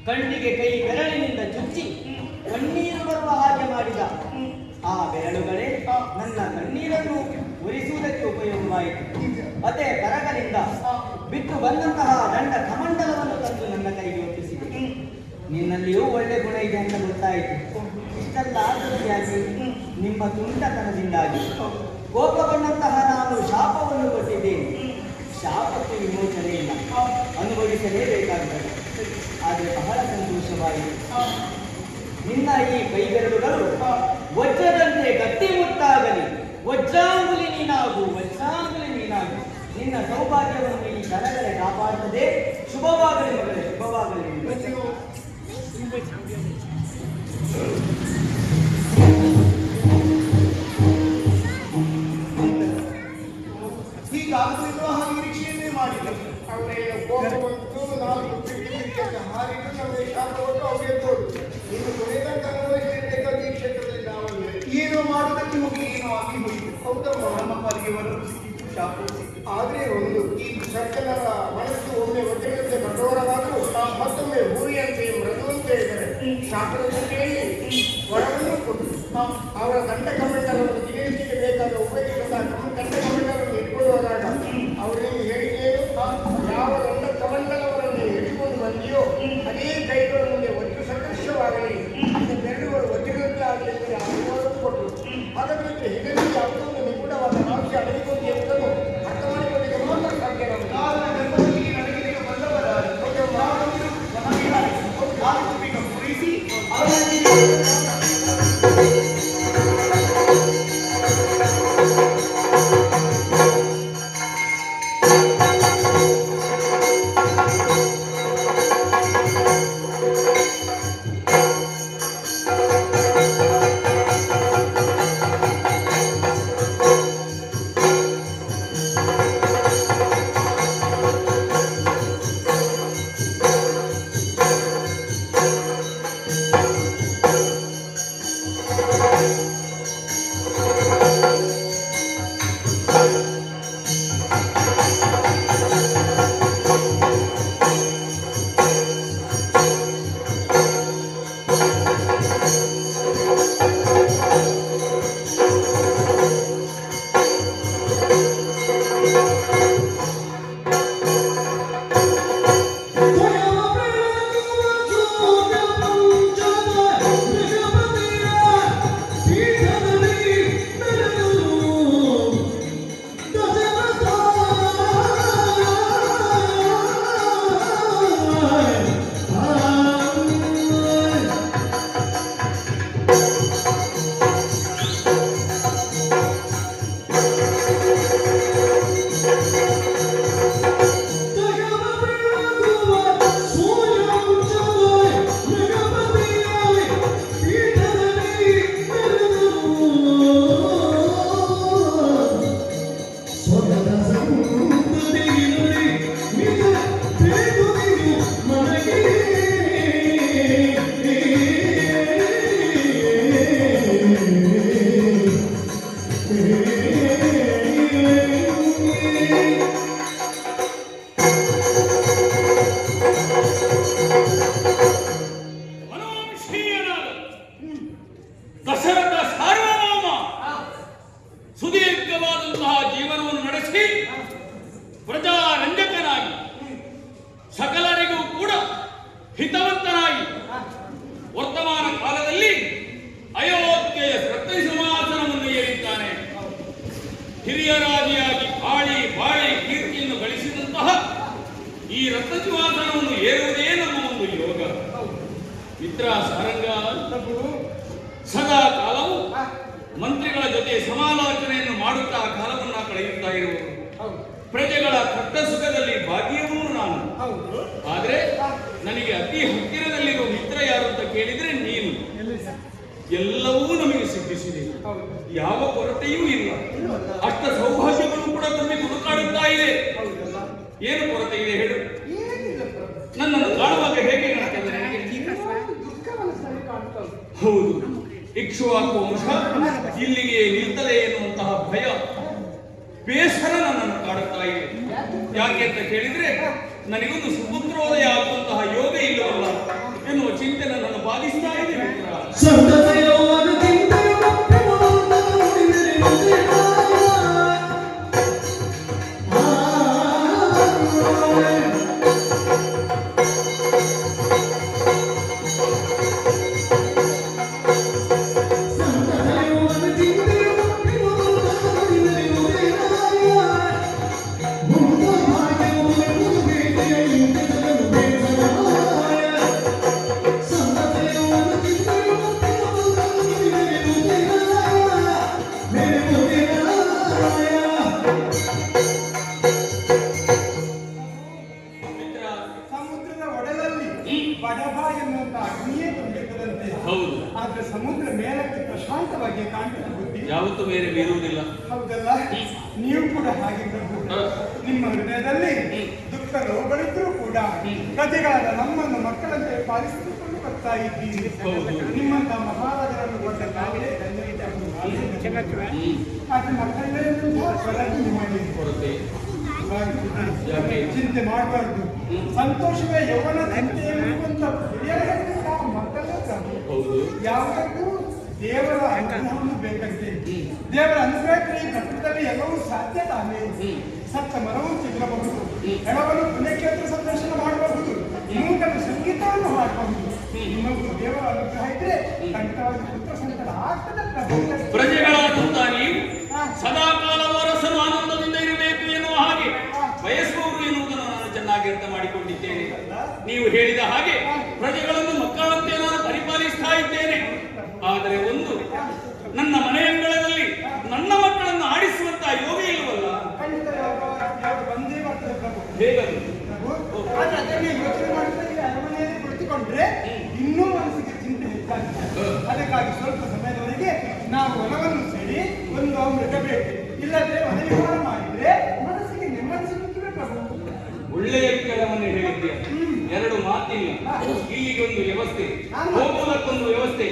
ಕಣ್ಣಿಗೆ ಕೈ ಬೆರಳಿನಿಂದ ಚುಚ್ಚಿ ಕಣ್ಣೀರು ಬರುವ ಹಾಗೆ ಮಾಡಿದ ಆ ಬೆರಳುಗಳೇ ನನ್ನ ಕಣ್ಣೀರನ್ನು ಉರಿಸುವುದಕ್ಕೆ ಉಪಯೋಗವಾಯಿತು. ಅದೇ ಕರಗಲಿಂದ ಬಿಟ್ಟು ಬಂದಂತಹ ದಂಡ ಕಮಂಡಲವನ್ನು ತಂದು ನನ್ನ ಕೈಗೆ ಒಪ್ಪಿಸಿದೆ. ನಿನ್ನಲ್ಲಿಯೂ ಒಳ್ಳೆ ಗುಣ ಇದೆ ಅಂತ ಗೊತ್ತಾಯಿತು. ಇಷ್ಟೆಲ್ಲ ಆಗಿ ನಿಮ್ಮ ತುಂಟತನದಿಂದಾಗಿ ಕೋಪಗೊಂಡಂತಹ ನಾನು ಶಾಪವನ್ನು ಕೊಟ್ಟಿದ್ದೇನೆ. ಶಾಪಕ್ಕೆ ವಿಮೋಚನೆ ಇಲ್ಲ, ಅನುಭವಿಸಲೇಬೇಕಾಗುತ್ತದೆ. ಆದರೆ ಬಹಳ ಸಂತೋಷವಾಯಿತು. ನಿನ್ನ ಈ ಕೈಬೆರಳುಗಳು ವಜ್ರದಂತೆ ಗಟ್ಟಿಮುಟ್ಟಾಗಲಿ. ವಜ್ರಾಂಗುಲಿ ನೀನಾಗು, ವಜ್ರಾಂಗುಲಿ ನೀನಾಗು. ನಿನ್ನ ಸೌಭಾಗ್ಯವನ್ನು ಈ ಕರಗಳೇ ಕಾಪಾಡುತ್ತದೆ. ಶುಭವಾಗಲಿ ಮಗಳೇ, ಶುಭವಾಗಲಿ. ಹೀಗಾಗುತ್ತಿರುವ ಹಾಗೆ ನಿರೀಕ್ಷೆಯನ್ನೇ ಮಾಡಿದೆ. ಅವರೇ ಕೋಪವಂತೂ ನಾವು ಹಾರಿದ್ದು ನಮಗೆ ಶಾಪವನ್ನು ಅವರಿದ್ದೋದು. ಇನ್ನು ಕೊನೆದಂತ ಅನುಭವಿಸಬೇಕಾದ ಈ ಕ್ಷೇತ್ರದಲ್ಲಿ ನಾವಲ್ಲೇ ಏನು ಮಾಡುವುದಕ್ಕೆ ಹೋಗಿ ಏನೋ ಆಗಿ ಹೋಯಿತು. ಹೌದಮ್ಮ, ನಮ್ಮ ಪಾಲಿಗೆ ಬರಲು ಸಿಕ್ಕಿತು, ಶಾಪ ಸಿಕ್ಕಿತು. ಆದರೆ ಒಂದು ಈ ಶಂಕರರ ಮನಸ್ಸು ಒಮ್ಮೆ ಒಟ್ಟಿಗೆ ಕಠೋರವಾದರೂ ಮತ್ತೊಮ್ಮೆ ಹೂರಿಯಂತೆ ಮೃದುವಂತೆ ಇದ್ದರೆ ಶಾಪವನ್ನು ಕೇಳಿ ವರವನ್ನು ಕೊಟ್ಟು ಅವರ ದಂಡ ಕಮಂಡಲವನ್ನು ಜಿಗಿಲಿಕ್ಕೆ ಬೇಕಾದ ಉಪಯೋಗಿಸಿದ ದಂಡ ಕಮಂಡಲವನ್ನು ಇಟ್ಕೊಳ್ಳುವಾಗ ಅವರೇನು ಹೇಳಿದ್ದೇನು? ಯಾವ ದಂಡ ಕಮಂಡಲವನ್ನು ಹಿಡಿಕೊಂಡು ಬಂದಿಯೋ ಅದೇ ಕೈಗಳ ಮುಂದೆ ಒಟ್ಟು ಸಂಘರ್ಷವಾಗಲಿ, ಬೆರಳುಗಳು ಒಟ್ಟಿಗೆ ಆಗಲಿ ಎಂದು ಅನುಭವವನ್ನು ಕೊಟ್ಟರು. ಹಾಗಾದರೆ ಹೀಗಾಗಿ ಯಾವುದೊಂದು ನಿಗೂಢವಾದ ರಾಜ್ಯ ಅಡಗಿಕೊಂಡು ಎಂಬುದನ್ನು ಅರ್ಥ ಮಾಡಿಕೊಳ್ಳಿಕ್ಕೆ ಮಾತ್ರ ಸಾಧ್ಯ. ನನಗೆ ಬಂದವರಾಗಿ ವರ್ತಮಾನ ಕಾಲದಲ್ಲಿ ಅಯೋಧ್ಯೆಯ ಸತ್ಯ ಸಿಂಹಾಸನವನ್ನು ವೀರ್ಯರಾಜಿಯಾಗಿ ಬಾಳಿ ಬಾಳಿ ಕೀರ್ತಿಯನ್ನು ಗಳಿಸಿದಂತಹ ಈ ರತ್ನಸಿಂಹಾಸನವನ್ನು ಏರುವುದೇ ನಮ್ಮ ಒಂದು ಯೋಗ. ಮಿತ್ರ ಸಾರಂಗ, ಸದಾ ಕಾಲವು ಮಂತ್ರಿಗಳ ಜೊತೆ ಸಮಾಲೋಚನೆಯನ್ನು ಮಾಡುತ್ತಾ ಕಾಲವನ್ನ ಕಳೆಯುತ್ತಾ ಇರುವುದು. ಪ್ರಜೆಗಳ ಕಷ್ಟ ಸುಖದಲ್ಲಿ ಭಾಗಿಯವನು ನಾನು. ಆದ್ರೆ ನನಗೆ ಅತಿ ಹತ್ತಿರದಲ್ಲಿರುವ ಮಿತ್ರ ಯಾರು ಅಂತ ಕೇಳಿದ್ರೆ ನೀನು. ಎಲ್ಲವೂ ನಮಗೆ ಸಿದ್ಧಿಸಿದೆ, ಯಾವ ಕೊರತೆಯೂ ಇಲ್ಲ. ಅಷ್ಟ ಸೌಭಾಗ್ಯಗಳು ಕೂಡ ತಮಗೆ ಹುಡುಕಾಡುತ್ತಾ ಇದೆ. ಏನು ಕೊರತೆ ಇದೆ ಹೇಳು? ನನ್ನನ್ನು ಕಾಣುವಾಗ ಹೇಗೆ ಕಾಣ್ತದೆ ನನಗೆ? ಹೌದು, ಇಕ್ಷುವಾಕು ವಂಶ ಇಲ್ಲಿಗೆ ನಿಲ್ತಲೆ ಎನ್ನುವಂತಹ ಭಯ, ಬೇಸರ ನನ್ನನ್ನು ಕಾಡುತ್ತಾ ಇದೆ. ಯಾಕೆ ಅಂತ ಕೇಳಿದ್ರೆ ನನಗೊಂದು ಸುಪುತ್ರೋದಯ ಆಗುವಂತಹ ಯೋಗ ಇಲ್ಲವಲ್ಲ ಎನ್ನುವ ಚಿಂತೆ ನನ್ನನ್ನು ಬಾಧಿಸ್ತಾ ಇದೆ ಮಿತ್ರ. ಆದ್ರೆ ಸಮುದ್ರ ಮೇಲಕ್ಕೆ ಪ್ರಶಾಂತವಾಗಿ ಕಾಣ್ತದೆ ಬುದ್ಧಿ, ಯಾವತ್ತೂ ಬೇರೆ ಬೀರುವುದಿಲ್ಲ. ಹೌದಲ್ಲ? ನೀವು ಕೂಡ ಹಾಗೆ ಪ್ರಭು. ನಿಮ್ಮ ಹೃದಯದಲ್ಲಿ ದುಃಖ ರೋಗಗಳಿದ್ರೂ ಕೂಡ ಪ್ರಜೆಗಳಾದ ನಮ್ಮನ್ನು ಮಕ್ಕಳಂತೆ ಪಾಲಿಸಿಕೊಂಡು ಬರ್ತಾ ಇದ್ದೀರಿ. ನಿಮ್ಮಂತ ಮಹಾರಾಜರನ್ನು ಕೊಟ್ಟ ನಾವೇ ಆದ್ರೆ ಮಕ್ಕಳೇ ಮಾಡಿ ಚಿಂತೆ ಮಾಡಬಾರ್ದು. ಸಂತೋಷವೇ ಯೌವನ ಚಿಂತೆ ಎನ್ನುವಂತ ಮಕ್ಕಳೇ ಯಾವುದಕ್ಕೂ ದೇವರ ಅನುಗ್ರಹವನ್ನು ಬೇಕಂತೆ. ದೇವರ ಅನುಗ್ರಹಕ್ಕೆ ಈ ಪ್ರಕೃತಿಯಲ್ಲಿ ಎಲ್ಲವೂ ಸಾಧ್ಯ ತಾನೇ. ಸತ್ತ ಮರವು ಚಿಗುರಬಹುದು, ಕೆಲವರು ಪುಣ್ಯಕ್ಷೇತ್ರ ಸಂದರ್ಶನ ಮಾಡಬಹುದು, ನೂತನ ಸಂಗೀತವನ್ನು ಮಾಡಬಹುದು. ಇನ್ನೊಂದು ದೇವರ ಅನುಗ್ರಹ ಇದ್ರೆ ಖಂಡಿತವಾಗಿ ಪುತ್ರ ಸಂಕಟ ಆಗ್ತದೆ. ಪ್ರಜೆಗಳಾದಂತ ನೀವು ಸದಾ ಕಾಲ ವರಸನು ಆನಂದದಿಂದ ಇರಬೇಕು ಎನ್ನುವ ಹಾಗೆ ಬಯಸುವವರು ಎನ್ನುವುದನ್ನು ನಾನು ಚೆನ್ನಾಗಿ ಅರ್ಥ ಮಾಡಿಕೊಂಡಿದ್ದೇನೆ. ನೀವು ಹೇಳಿದ ಹಾಗೆ ಪ್ರಜೆಗಳನ್ನು ಮಕ್ಕಳಂತೆ ನಾನು ಪರಿಪಾಲಿಸ್ತಾ ಇದ್ದೇನೆ. ಆದರೆ ಒಂದು, ನನ್ನ ಮನೆಯಂಗಳದಲ್ಲಿ ನನ್ನ ಮಕ್ಕಳನ್ನು ಆಡಿಸುವಂತಹ ಯೋಗ ಇಲ್ಲವಲ್ಲ. ಹೇಗದು? ಯೋಚನೆ ಮಾಡಿದ್ರೆ ಅರಮನೆಯಲ್ಲಿ ಕುಳಿತುಕೊಂಡ್ರೆ ಇನ್ನೂ ಮನಸ್ಸಿಗೆ ಚಿಂತೆ ಹೆಚ್ಚಾಗಿದೆ. ಅದಕ್ಕಾಗಿ ಸ್ವಲ್ಪ ಸಮಯದವರೆಗೆ ನಾವು ಹೊಲವನ್ನು ಸೇರಿ ಒಂದು ಮೃಗ ಬೇಕು, ಇಲ್ಲದ್ರೆ ಮನವಿಹಾರ ಮಾಡಿದ್ರೆ ಮನಸ್ಸಿಗೆ ನೆಮ್ಮದಿ ಸಿಗುತ್ತದೆ ಪ್ರಭು. ಒಳ್ಳೆಯ ಕೆಲವನ್ನು ಹೇಳಿದ್ದೀಯ. ಎರಡು ಮಾತಿಲ್ಲ. ಇಲ್ಲಿಗೆ ಒಂದು ವ್ಯವಸ್ಥೆ, ಹೋಗುವುದಕ್ಕೊಂದು ವ್ಯವಸ್ಥೆ.